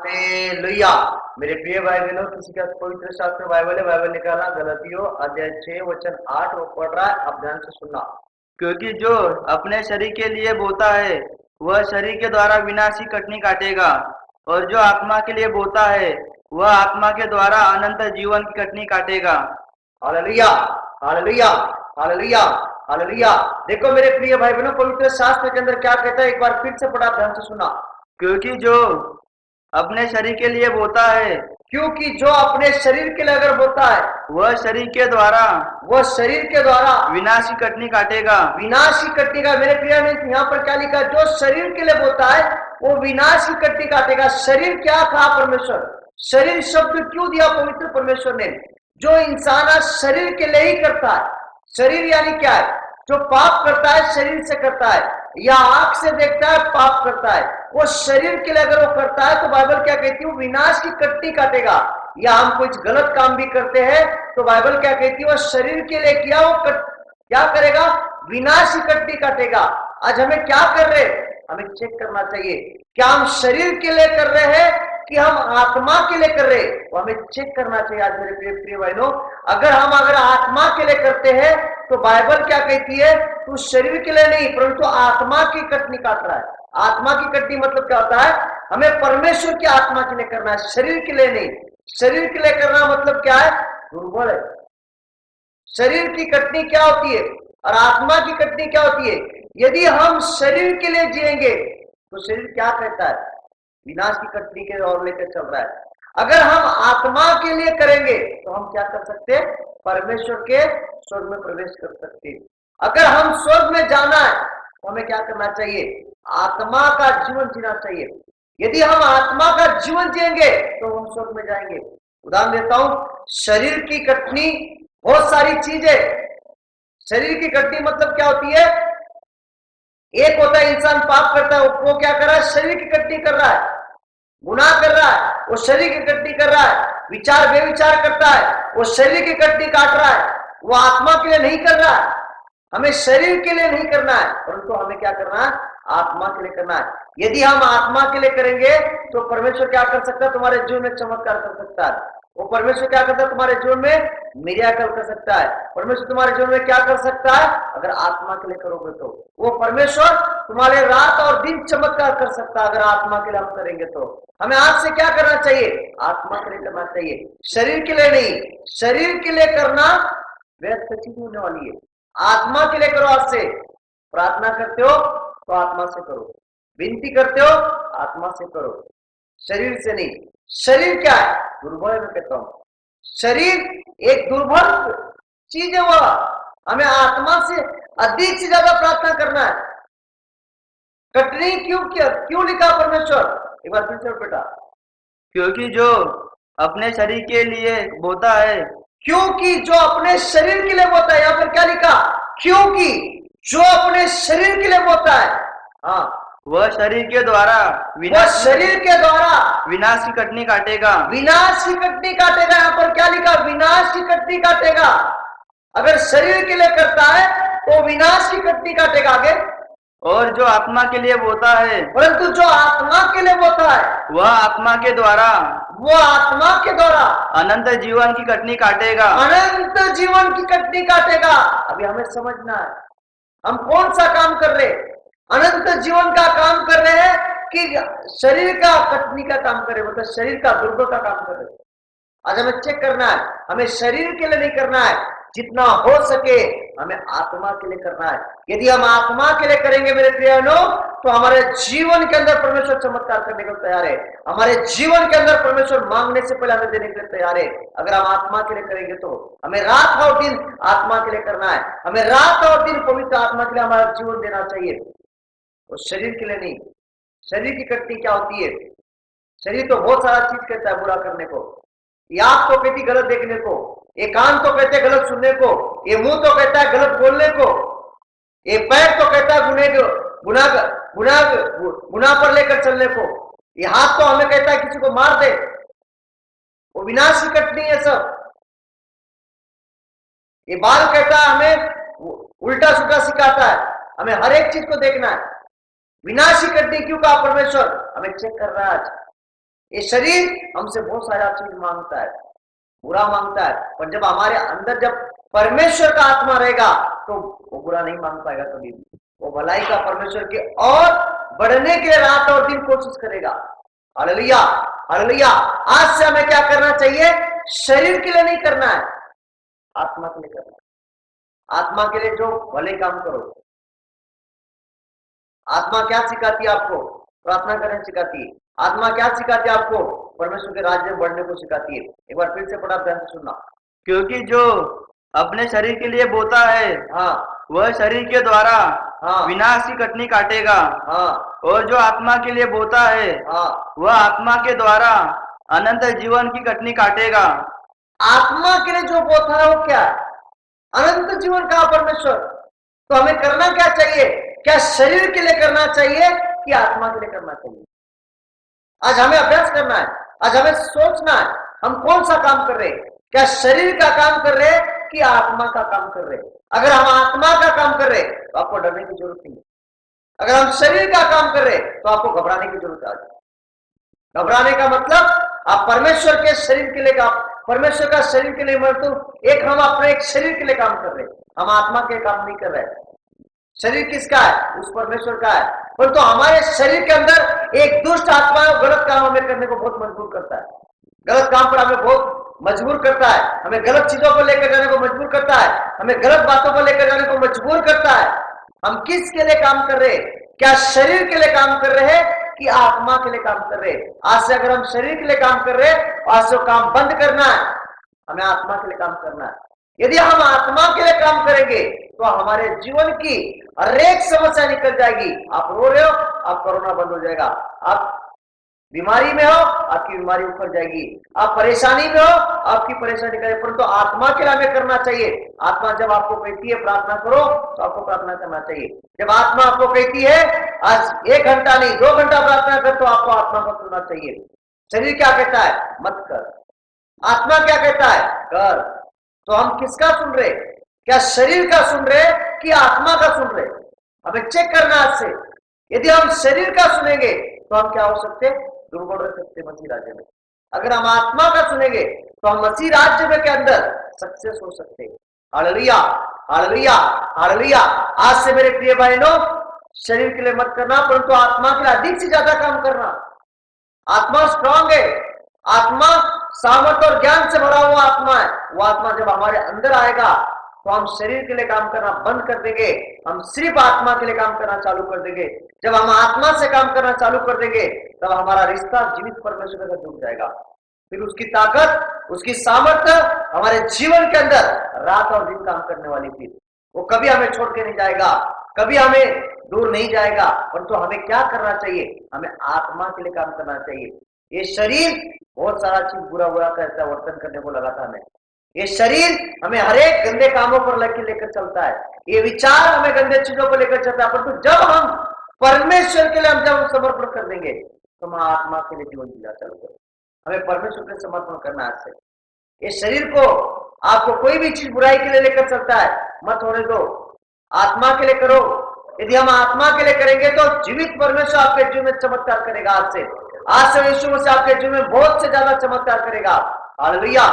Hallelujah. मेरे प्रिय भाई बहनों, किसी का पवित्र शास्त्र बाइबल है, बाइबल निकाला, गलतियों अध्याय 6 वचन 8 वो पढ़ रहा है, आप ध्यान से सुनना। क्योंकि जो अपने शरीर के लिए बोता है वह शरीर के द्वारा विनाशी कटनी काटेगा, और जो आत्मा के लिए बोता है वह आत्मा के द्वारा अनंत जीवन की कटनी काटेगा। Hallelujah, hallelujah, hallelujah, hallelujah. देखो मेरे प्रिय भाई बहनों, पवित्र शास्त्र के अंदर क्या कहता है, एक बार फिर से पढ़ा, ध्यान से सुना। क्योंकि जो अपने शरीर के लिए बोता है क्योंकि जो अपने शरीर के लिए अगर बोता है वह शरीर के द्वारा विनाशी कटनी काटेगा। विनाशी कटनी का। मेरे प्रिय ने यहाँ पर क्या लिखा, जो शरीर के लिए बोता है वो विनाशी कटनी काटेगा। शरीर क्या कहा परमेश्वर, शरीर शब्द क्यों दिया पवित्र परमेश्वर ने? जो इंसान आज शरीर के लिए ही करता है, शरीर यानी क्या है, जो पाप करता है शरीर से करता है, या आंख से देखता है पाप करता है, वो शरीर के लिए अगर वो करता है तो बाइबल क्या कहती है, वो विनाश की कटनी काटेगा। या हम कुछ गलत काम भी करते हैं तो बाइबल क्या कहती है, वो शरीर के लिए किया वो क्या करेगा, विनाश की कटनी काटेगा। आज हमें क्या कर रहे हैं, हमें चेक करना चाहिए, क्या हम शरीर के लिए कर रहे हैं कि हम आत्मा के लिए कर रहे हैं, वो हमें चेक करना चाहिए। आज मेरे प्रिय प्रिय बहनों, अगर आत्मा के लिए करते हैं तो बाइबल क्या कहती है, तू शरीर के लिए नहीं परंतु आत्मा की कटनी काट रहा है। आत्मा की कटनी मतलब क्या होता है, हमें परमेश्वर की आत्मा के लिए करना है, शरीर के लिए नहीं। शरीर के लिए करना मतलब क्या है, दुर्बल है। शरीर की कटनी क्या होती है और आत्मा की कटनी क्या होती है? यदि हम शरीर के लिए जिएंगे तो शरीर क्या कहता है, विनाश की कटनी के ओर लेकर चल रहा है। अगर हम आत्मा के लिए करेंगे तो हम क्या कर सकते हैं, परमेश्वर के स्वर्ग में प्रवेश कर सकते हैं। अगर हम स्वर्ग में जाना है तो हमें क्या करना चाहिए, आत्मा का जीवन जीना चाहिए। यदि हम आत्मा का जीवन जिएंगे तो हम स्वर्ग में जाएंगे। उदाहरण देता हूं, शरीर की कटनी बहुत सारी चीजें। शरीर की कटनी मतलब क्या होती है, एक होता है इंसान पाप करता है, वो क्या कर रहा है, शरीर की कटनी कर रहा है, गुनाह कर रहा है, वो शरीर की कटनी कर रहा है। विचार बेविचार करता है, वो शरीर की कटनी काट रहा है, वो आत्मा के लिए नहीं कर रहा है। हमें शरीर के लिए नहीं करना है परंतु हमें क्या करना है, आत्मा के लिए करना है। यदि हम आत्मा के लिए करेंगे तो परमेश्वर क्या कर सकता है, तुम्हारे जीवन में चमत्कार कर सकता है। वो परमेश्वर क्या करता है, तुम्हारे जीवन में मिराकल कर सकता है। परमेश्वर तुम्हारे जीवन में क्या कर सकता है, अगर आत्मा के लिए करोगे तो वो परमेश्वर तुम्हारे रात और दिन चमत्कार कर सकता है। अगर आत्मा के लिए हम करेंगे तो हमें आज से क्या करना चाहिए, आत्मा के लिए करना चाहिए, शरीर के लिए नहीं। शरीर के लिए करना व्यर्थ चीज होने वाली है। आत्मा के लिए करो। आज से प्रार्थना करते हो तो आत्मा से करो, विनती करते हो आत्मा से करो, शरीर से नहीं। शरीर क्या है, दुर्बल। मैं कहता हूं शरीर एक दुर्बल चीज है, वह हमें आत्मा से अधिक से ज्यादा प्रार्थना करना है। कटनी क्यों लिखा परमेश्वर, एक बार फिर से बेटा। क्योंकि जो अपने शरीर के लिए बोता है, क्योंकि जो अपने शरीर के लिए बोता है, यहां पर क्या लिखा, क्योंकि जो अपने शरीर के लिए बोता है, हाँ, वह शरीर के द्वारा विनाश की कटनी काटेगा। विनाश की कटनी काटेगा। यहाँ पर क्या लिखा, विनाश की कटनी काटेगा। अगर शरीर के लिए करता है तो विनाश की कटनी काटेगा। आगे, और जो आत्मा के लिए बोता है, परंतु जो आत्मा के लिए बोता है वह आत्मा के द्वारा अनंत जीवन की कटनी काटेगा। अनंत जीवन की कटनी काटेगा। अभी हमें समझना है हम कौन सा काम कर रहे हैं। अनंत जीवन का काम कर रहे हैं कि शरीर का कटनी का काम कर रहे, मतलब शरीर का दुर्बल का काम कर रहे। आज हमें चेक करना है, हमें शरीर के लिए नहीं करना है, जितना हो सके हमें आत्मा के लिए करना है। यदि हम आत्मा के लिए करेंगे मेरे प्रियजनों, तो हमारे जीवन के अंदर परमेश्वर चमत्कार करने के लिए तैयार है। हमारे जीवन के अंदर परमेश्वर मांगने से पहले हमें देने के लिए तैयार है। अगर हम आत्मा के लिए करेंगे तो हमें रात और दिन आत्मा के लिए करना है। हमें रात और दिन पवित्र आत्मा के लिए हमारा जीवन देना चाहिए, और शरीर के लिए नहीं। शरीर की कटनी क्या होती है, शरीर तो बहुत सारा चीज कहता है बुरा करने को। ये आंख तो कहती गलत देखने को, ये कान तो कहते हैं गलत सुनने को, ये मुंह तो कहता है गलत बोलने को, ये पैर तो कहता है गुनाह पर लेकर चलने को, ये हाथ तो हमें कहता है किसी को मार दे। वो विनाश की कटनी है सब। ये बाल कहता है हमें उल्टा सुल्टा सिखाता है, हमें हर एक चीज को देखना है। विनाशी कटनी क्यों कहा परमेश्वर, हमें चेक कर रहा है आज। ये शरीर हमसे बहुत सारा चीज मांगता है, बुरा मांगता है, पर जब हमारे अंदर जब परमेश्वर का आत्मा रहेगा तो वो बुरा नहीं मांग पाएगा कभी भी। वो भलाई का परमेश्वर के और बढ़ने के लिए रात और दिन कोशिश करेगा। Hallelujah, hallelujah. आज से हमें क्या करना चाहिए? शरीर के लिए नहीं करना है, आत्मा के लिए करना है। आत्मा के लिए जो भले काम करो। आत्मा क्या सिखाती है आपको? प्रार्थना करने सिखाती है। आत्मा क्या सिखाती है आपको? परमेश्वर के राज्य में बढ़ने को सिखाती है। एक बार फिर से पढ़ा, ध्यान से सुनना। क्योंकि जो अपने शरीर के लिए बोता है हाँ, वह शरीर के द्वारा हाँ, विनाश की कटनी काटेगा, हाँ, और जो आत्मा के लिए बोता है हाँ। वह आत्मा के द्वारा अनंत जीवन की कटनी काटेगा। आत्मा के लिए जो बोता है वो क्या है? अनंत जीवन का परमेश्वर। तो हमें करना क्या चाहिए? क्या शरीर के लिए करना चाहिए कि आत्मा के लिए करना चाहिए? आज हमें अभ्यास करना है, आज हमें सोचना है हम कौन सा काम कर रहे हैं। क्या शरीर का काम कर रहे हैं कि आत्मा का काम कर रहे हैं? अगर हम आत्मा का काम कर रहे हैं तो आपको डरने की जरूरत नहीं है। अगर हम शरीर का काम कर रहे हैं तो आपको घबराने की जरूरत है। घबराने का मतलब आप परमेश्वर के शरीर के लिए काम, परमेश्वर का शरीर के लिए मतलब एक हम अपने एक शरीर के लिए काम कर रहे हैं, हम आत्मा के काम नहीं कर रहे हैं। शरीर किसका है? उस परमेश्वर का है। परंतु हमारे शरीर के अंदर एक दुष्ट आत्मा गलत काम हमें करने को बहुत मजबूर करता है, गलत काम पर हमें बहुत मजबूर करता है, हमें गलत चीजों को लेकर जाने को मजबूर करता है, हमें गलत बातों को लेकर जाने को मजबूर करता है। हम किस के लिए काम कर रहे हैं? क्या शरीर के लिए काम कर रहे हैं कि आत्मा के लिए काम कर रहे हैं? आज से अगर हम शरीर के लिए काम कर रहे हैं, आज से काम बंद करना है, हमें आत्मा के लिए काम करना है। यदि हम आत्मा के लिए काम करेंगे तो हमारे जीवन की हर एक समस्या निकल जाएगी। आप रो रहे हो, आप कोरोना बंद हो जाएगा। आप बीमारी में हो, आपकी बीमारी उखड़ जाएगी। आप परेशानी में हो, आपकी परेशानी करें। परंतु आत्मा के लिए हमें करना चाहिए। आत्मा जब आपको कहती है प्रार्थना करो तो आपको प्रार्थना करना चाहिए। जब आत्मा आपको कहती है आज 1 घंटा नहीं 2 घंटा प्रार्थना कर, तो आपको आत्मा को सुनना चाहिए। शरीर क्या कहता है? मत कर। आत्मा क्या कहता है? कर। तो हम किसका सुन रहे? क्या शरीर का सुन रहे कि आत्मा का सुन रहे? हमें चेक करना आज से। यदि हम शरीर का सुनेंगे तो हम क्या हो सकते? दुर्बल रह सकते मसीह राज्य में। अगर हम आत्मा का सुनेंगे तो हम मसीह राज्य में के अंदर सक्सेस हो सकते हैं। Hallelujah, hallelujah, hallelujah. आज से मेरे प्रिय बहनों, शरीर के लिए मत करना, परंतु आत्मा के लिए अधिक से ज्यादा काम करना। आत्मा स्ट्रांग है, आत्मा सामर्थ्य और ज्ञान से भरा हुआ आत्मा है। वो आत्मा जब हमारे अंदर आएगा तो हम शरीर के लिए काम करना बंद कर देंगे, हम सिर्फ आत्मा के लिए काम करना चालू कर देंगे। जब हम आत्मा से काम करना चालू कर देंगे तब हमारा रिश्ता जीवित परमेश्वर के साथ जुड़ जाएगा। फिर उसकी ताकत, उसकी सामर्थ्य हमारे जीवन के अंदर रात और दिन काम करने वाली थी। वो कभी हमें छोड़ के नहीं जाएगा, कभी हमें दूर नहीं जाएगा। परंतु हमें क्या करना चाहिए? हमें आत्मा के लिए काम करना चाहिए। ये शरीर बहुत सारा चीज बुरा बुरा करता है, वर्तन करने को लगा था हमें। ये शरीर हमें हर एक गंदे कामों पर लेकर चलता है, ये विचार हमें गंदे चीजों को लेकर चलता है। परंतु जब हम परमेश्वर के लिए हम जब समर्पण कर देंगे तो हम आत्मा के लिए जीवन जीना चालू करें। हमें परमेश्वर के समर्पण करना है। ये शरीर को आपको कोई भी चीज बुराई के लिए लेकर चलता है, मत होने दो, आत्मा के लिए करो। यदि हम आत्मा के लिए करेंगे तो जीवित परमेश्वर आपके जीवन में चमत्कार करेगा। आज से यीशु मसीह आपके जीवन में बहुत से ज्यादा चमत्कार करेगा। हालेलुया।